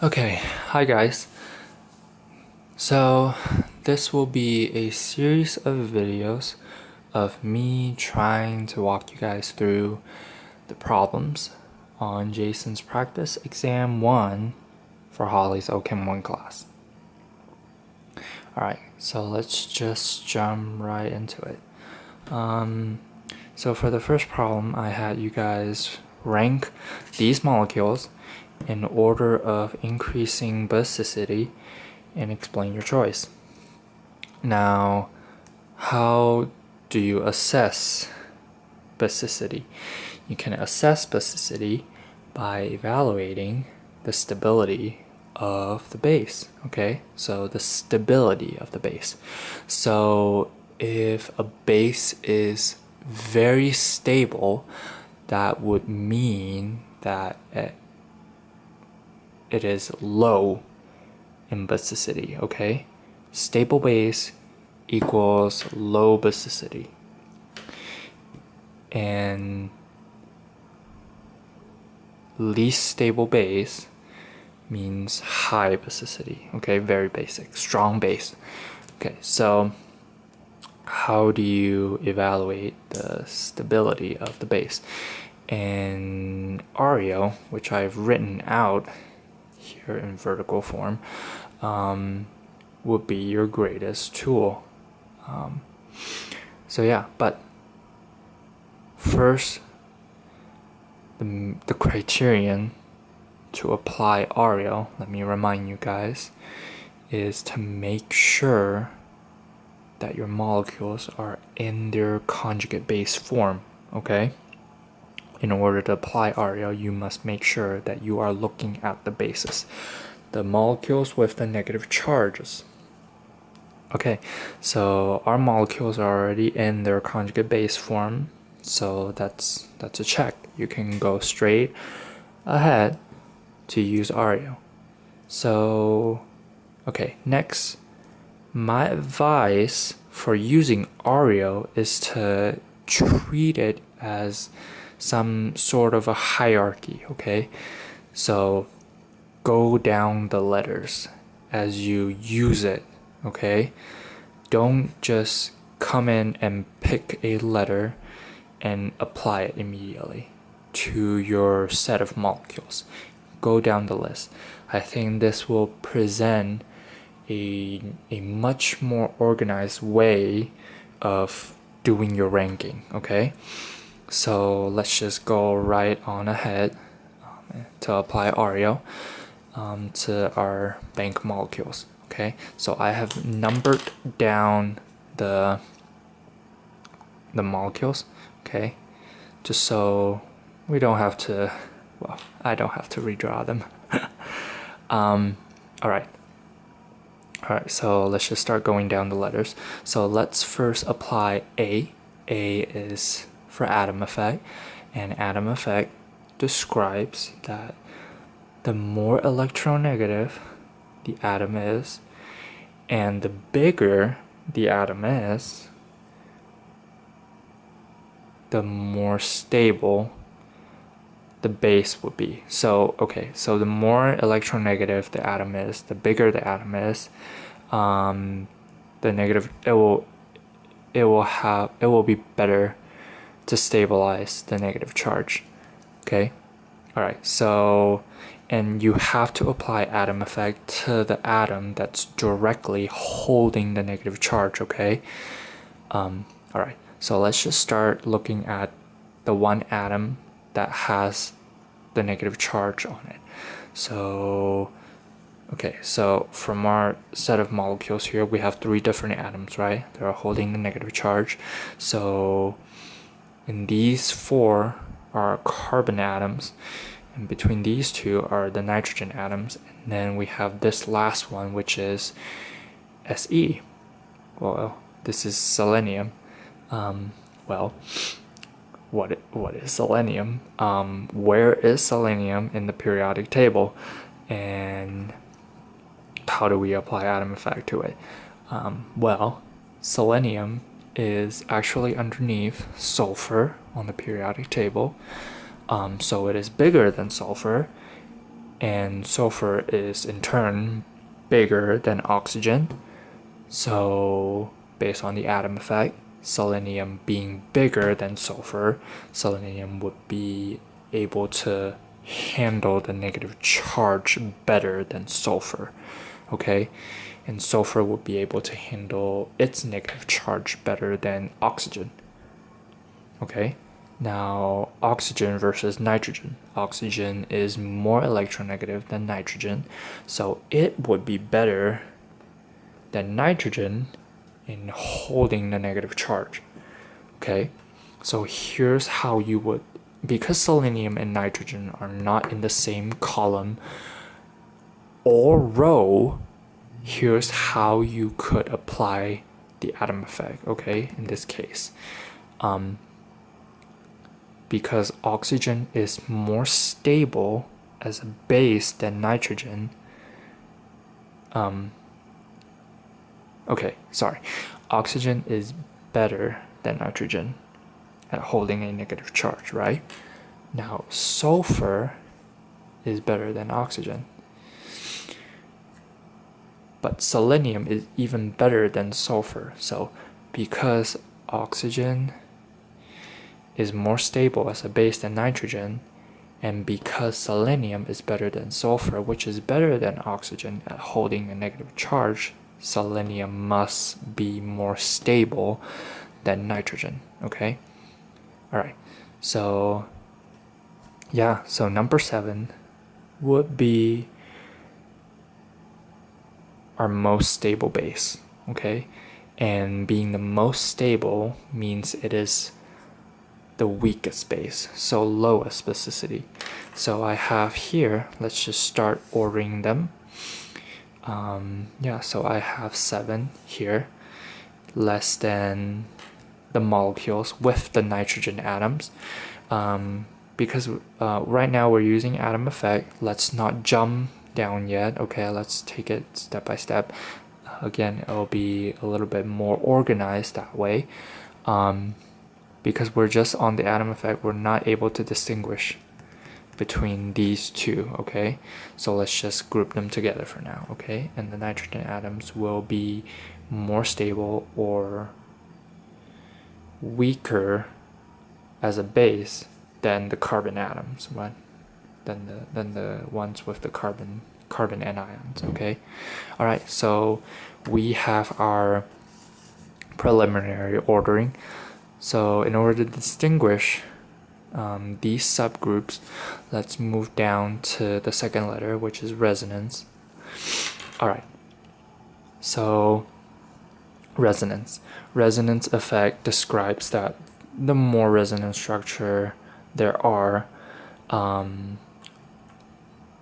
Okay, hi guys. So this will be a series of videos of me trying to walk you guys through the problems on Jason's practice exam 1 for Holly's Chem 1 class. Alright, so let's just jump right into it. So for the first problem, I had you guys rank these molecules in order of increasing basicity and explain your choice. Now, how do you assess basicity? You can assess basicity by evaluating the stability of the base, okay? So the stability of the base. So if a base is very stable, that would mean that it is low in basicity, okay? Stable base equals low basicity. And least stable base means high basicity, okay? Very basic, strong base. Okay, so how do you evaluate the stability of the base? And ARIO, which I've written out here in vertical form, would be your greatest tool. So yeah, but first, the criterion to apply ARIO, let me remind you guys, is to make sure that your molecules are in their conjugate base form, okay? In order to apply ARIO, you must make sure that you are looking at the bases, the molecules with the negative charges. Okay, so our molecules are already in their conjugate base form, so that's a check. You can go straight ahead to use ARIO. So, okay, next, my advice for using ARIO is to treat it as some sort of a hierarchy, okay? So go down the letters as you use it, okay? Don't just come in and pick a letter and apply it immediately to your set of molecules. Go down the list. I think this will present a much more organized way of doing your ranking, okay? So let's just go right on ahead to apply ARIO to our bank molecules, okay? So I have numbered down the molecules, okay? Just so we don't have to, well, I don't have to redraw them. Alright, so let's just start going down the letters. So let's first apply A. A is for atom effect, and atom effect describes that the more electronegative the atom is, and the bigger the atom is, the more stable the base would be. So okay, so the more electronegative the atom is, the bigger the atom is, the negative, it will be better to stabilize the negative charge. Okay, all right. So, and you have to apply atom effect to the atom that's directly holding the negative charge. Okay. All right. So let's just start looking at the one atom that has the negative charge on it. So, okay, so from our set of molecules here, we have 3 different atoms, right? They're holding the negative charge. So, in these 4 are carbon atoms, and between these 2 are the nitrogen atoms, and then we have this last one, which is Se. Well, this is selenium. Well, what is selenium? Where is selenium in the periodic table, and how do we apply atom effect to it? Well, selenium is actually underneath sulfur on the periodic table, so it is bigger than sulfur, and sulfur is in turn bigger than oxygen. So based on the atom effect, selenium being bigger than sulfur, selenium would be able to handle the negative charge better than sulfur, okay? And sulfur would be able to handle its negative charge better than oxygen, okay? Now, oxygen versus nitrogen. Oxygen is more electronegative than nitrogen, so it would be better than nitrogen in holding the negative charge, okay? So here's how you would, because selenium and nitrogen are not in the same column or row, here's how you could apply the atom effect, okay, in this case. Because oxygen is more stable as a base than nitrogen. Oxygen is better than nitrogen at holding a negative charge, right? Now, sulfur is better than oxygen. But selenium is even better than sulfur. So because oxygen is more stable as a base than nitrogen, and because selenium is better than sulfur, which is better than oxygen at holding a negative charge, selenium must be more stable than nitrogen, okay? All right, so yeah, so number 7 would be our most stable base, okay? And being the most stable means it is the weakest base, so lowest basicity. So I have here, let's just start ordering them. So I have 7 here, less than the molecules with the nitrogen atoms. Because right now we're using atom effect, let's not jump down yet, okay? Let's take it step by step. Again, it'll be a little bit more organized that way. Because we're just on the atom effect, we're not able to distinguish between these two, okay? So let's just group them together for now, okay? And the nitrogen atoms will be more stable or weaker as a base than the carbon atoms, right? Than the ones with the carbon anions, okay? All right, so we have our preliminary ordering. So in order to distinguish these subgroups, let's move down to the second letter, which is resonance. All right, so resonance effect describes that the more resonance structure there are, the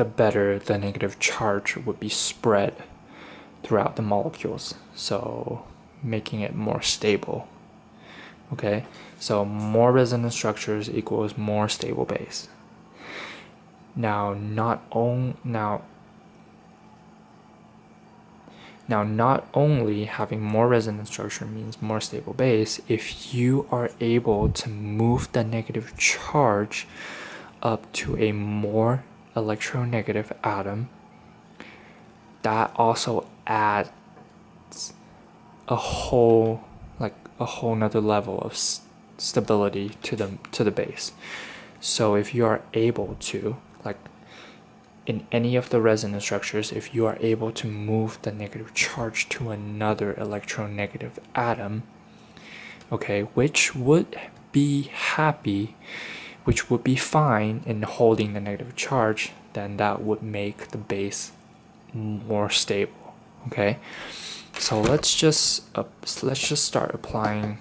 better the negative charge would be spread throughout the molecules, so making it more stable. Okay, so more resonance structures equals more stable base. Now not only having more resonance structure means more stable base, if you are able to move the negative charge up to a more electronegative atom, that also adds a whole nother level of stability to the base. So if you are able to, like in any of the resonance structures, if you are able to move the negative charge to another electronegative atom, okay, which would be fine in holding the negative charge, then that would make the base more stable, okay? So let's just start applying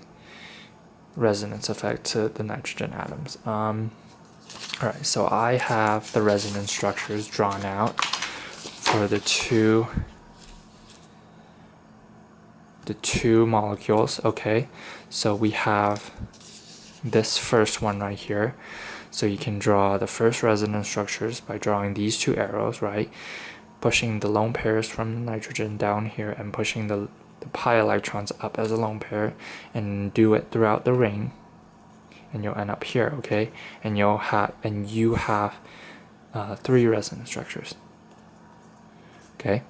resonance effect to the nitrogen atoms. Alright, so I have the resonance structures drawn out for the two molecules, okay? So we have this first one right here. So you can draw the first resonance structures by drawing these two arrows, right? Pushing the lone pairs from the nitrogen down here and pushing the pi electrons up as a lone pair, and do it throughout the ring, and you'll end up here, okay? And you have 3 resonance structures. Okay.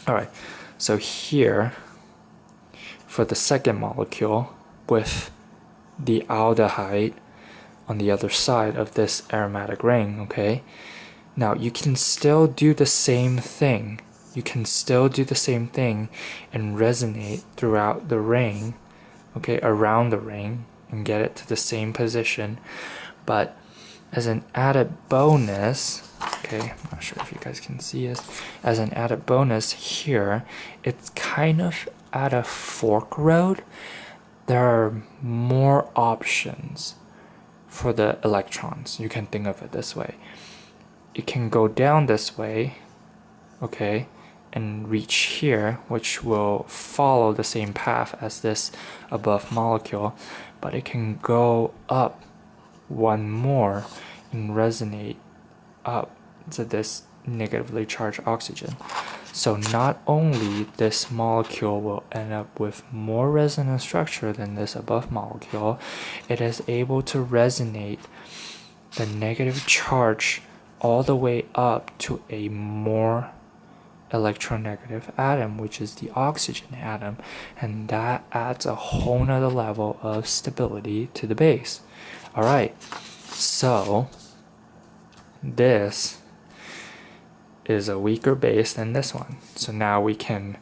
All right. So here, for the second molecule with the aldehyde on the other side of this aromatic ring, okay? Now you can still do the same thing. You can still do the same thing and resonate throughout the ring, okay, around the ring, and get it to the same position. But as an added bonus, okay, I'm not sure if you guys can see this, as an added bonus here, it's kind of at a fork road. There are more options for the electrons. You can think of it this way. It can go down this way, okay, and reach here, which will follow the same path as this above molecule, but it can go up one more and resonate up to this negatively charged oxygen. So not only this molecule will end up with more resonance structure than this above molecule, it is able to resonate the negative charge all the way up to a more electronegative atom, which is the oxygen atom, and that adds a whole nother level of stability to the base. All right, so this is a weaker base than this one. So now we can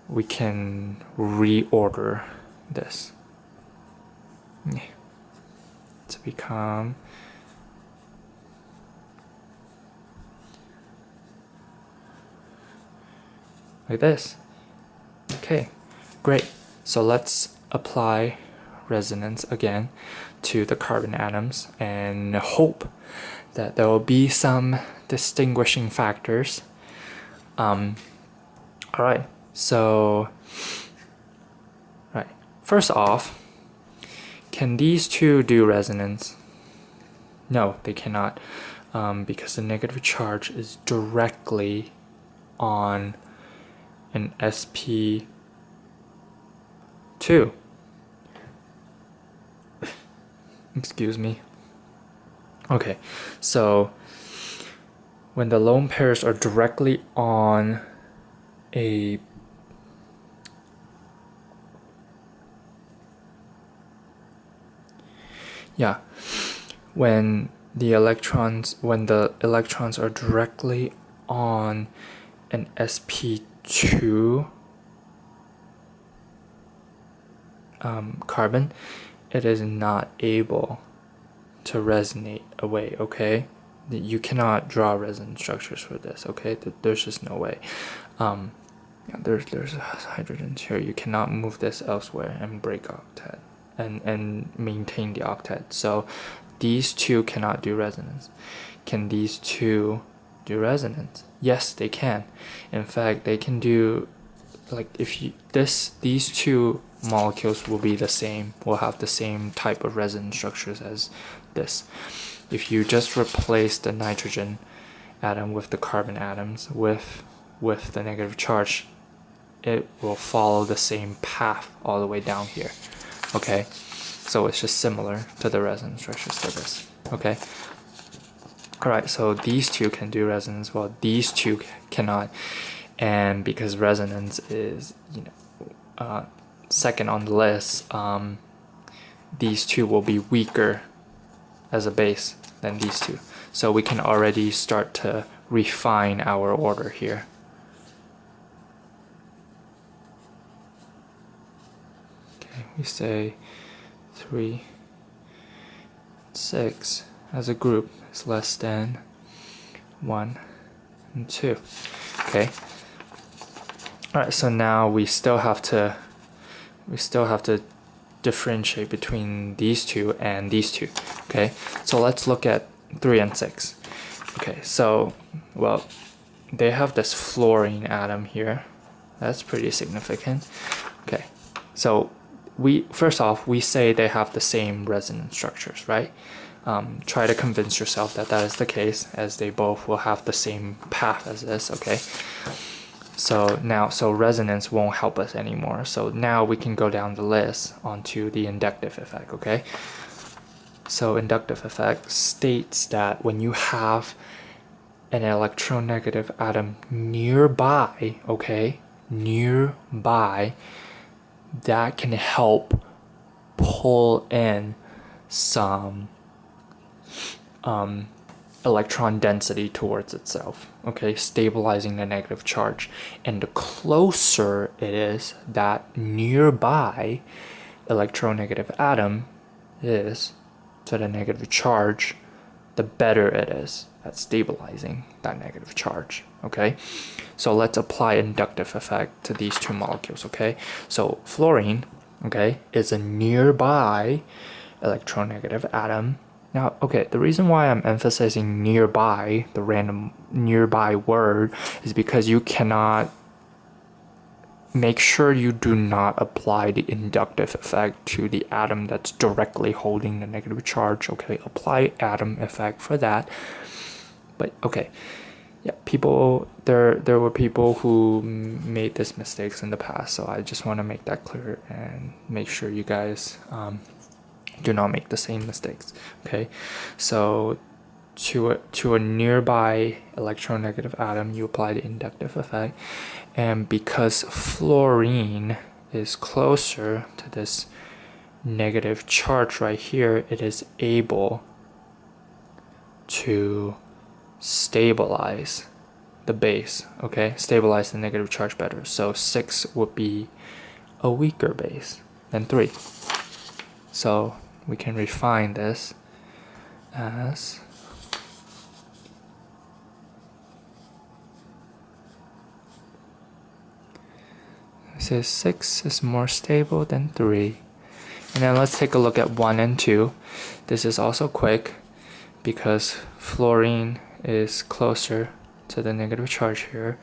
reorder this to become like this. Okay, great. So let's apply resonance again to the carbon atoms and hope that there will be some distinguishing factors. All right, so first off, can these two do resonance? No, they cannot, because the negative charge is directly on an sp2. Excuse me. Okay, so when the lone pairs are directly on a when the electrons are directly on an sp2 carbon, it is not able to resonate away, okay? You cannot draw resonance structures for this, okay? There's just no way. There's hydrogens here. You cannot move this elsewhere and break octet and maintain the octet. So these two cannot do resonance. Can these two do resonance? Yes, they can. In fact, they can do, like, if you these two molecules will be the same, will have the same type of resonance structures as this. If you just replace the nitrogen atom with the carbon atoms with the negative charge, it will follow the same path all the way down here. Okay, so it's just similar to the resonance structures for this. Okay, all right, so these two can do resonance, while these two cannot. And because resonance is, second on the list, these two will be weaker as a base than these two. So we can already start to refine our order here. Okay, we say 3, 6 as a group is less than 1 and 2. Okay. All right, so now we still have to differentiate between these two and these two. Okay, so let's look at 3 and 6. Okay, so, well, they have this fluorine atom here. That's pretty significant. Okay, so first off, we say they have the same resonance structures, right? Try to convince yourself that that is the case, as they both will have the same path as this, okay? So resonance won't help us anymore. So now we can go down the list onto the inductive effect, okay? So inductive effect states that when you have an electronegative atom nearby, okay, nearby, that can help pull in some electron density towards itself, okay, stabilizing the negative charge. And the closer it is that nearby electronegative atom is to the negative charge, the better it is at stabilizing that negative charge, okay? So let's apply inductive effect to these two molecules, okay? So fluorine, okay, is a nearby electronegative atom. Now, okay, the reason why I'm emphasizing nearby, the random nearby word, is because you cannot make sure you do not apply the inductive effect to the atom that's directly holding the negative charge, okay? Apply atom effect for that. But okay, yeah, there were people who made these mistakes in the past, so I just want to make that clear and make sure you guys do not make the same mistakes, okay? So to a nearby electronegative atom, you apply the inductive effect, and because fluorine is closer to this negative charge right here, it is able to stabilize the base, okay? Stabilize the negative charge better. So 6 would be a weaker base than 3. So we can refine this as it says 6 is more stable than 3. And then let's take a look at 1 and 2. This is also quick because fluorine is closer to the negative charge here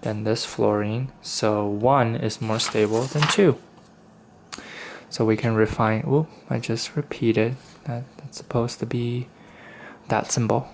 than this fluorine. So 1 is more stable than 2. So we can refine, I just repeated that. That's supposed to be that symbol.